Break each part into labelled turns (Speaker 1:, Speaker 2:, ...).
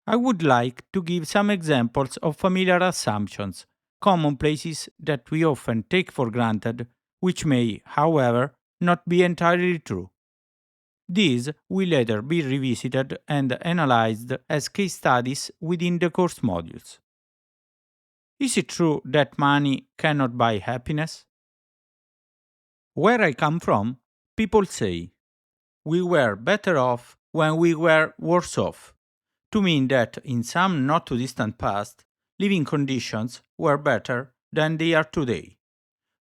Speaker 1: I would like to give some examples of familiar assumptions, commonplaces that we often take for granted, which may, however, not be entirely true. These will later be revisited and analyzed as case studies within the course modules. Is it true that money cannot buy happiness? Where I come from, people say, we were better off when we were worse off, to mean that in some not too distant past, living conditions were better than they are today.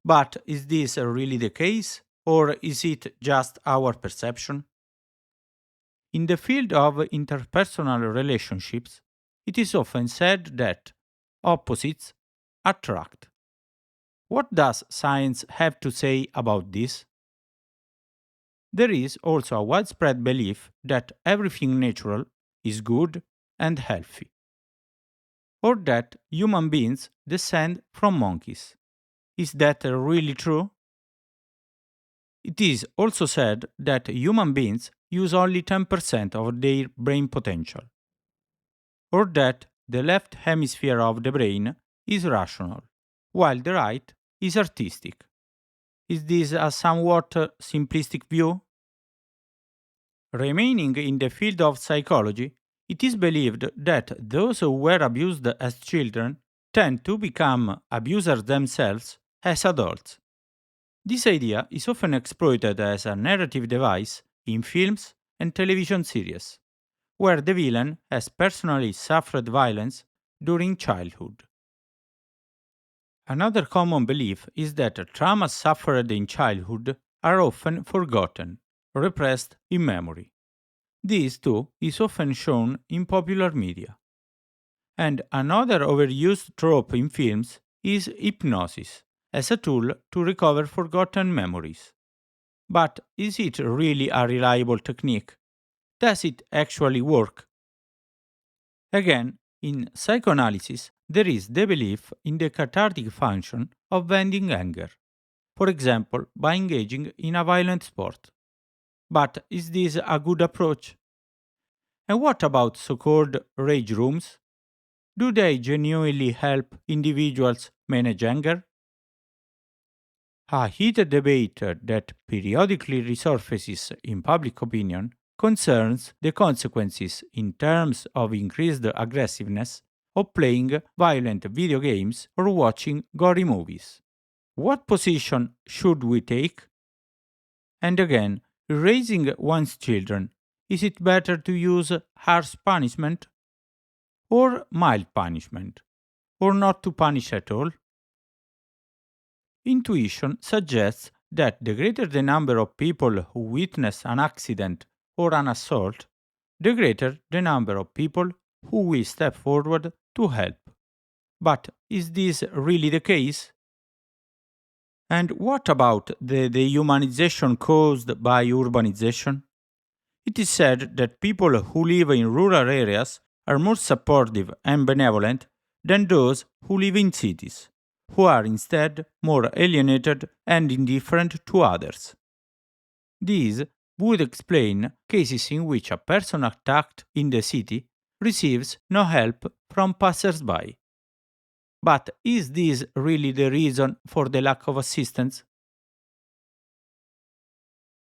Speaker 1: But is this really the case, or is it just our perception? In the field of interpersonal relationships, it is often said that opposites attract. What does science have to say about this? There is also a widespread belief that everything natural is good and healthy, or that human beings descend from monkeys. Is that really true? It is also said that human beings use only 10% of their brain potential, or that the left hemisphere of the brain is rational, while the right is artistic. Is this a somewhat simplistic view? Remaining in the field of psychology, it is believed that those who were abused as children tend to become abusers themselves as adults. This idea is often exploited as a narrative device in films and television series, where the villain has personally suffered violence during childhood. Another common belief is that traumas suffered in childhood are often forgotten, repressed in memory. This, too, is often shown in popular media. And another overused trope in films is hypnosis as a tool to recover forgotten memories. But is it really a reliable technique? Does it actually work? Again, in psychoanalysis, there is the belief in the cathartic function of venting anger, for example, by engaging in a violent sport. But is this a good approach? And what about so called rage rooms? Do they genuinely help individuals manage anger? A heated debate that periodically resurfaces in public opinion concerns the consequences in terms of increased aggressiveness of playing violent video games or watching gory movies. What position should we take? And again, raising one's children, is it better to use harsh punishment or mild punishment, or not to punish at all? Intuition suggests that the greater the number of people who witness an accident or an assault, the greater the number of people who will step forward to help. But is this really the case? And what about the dehumanization caused by urbanization? It is said that people who live in rural areas are more supportive and benevolent than those who live in cities, who are instead more alienated and indifferent to others. These would explain cases in which a person attacked in the city receives no help from passers by. But is this really the reason for the lack of assistance?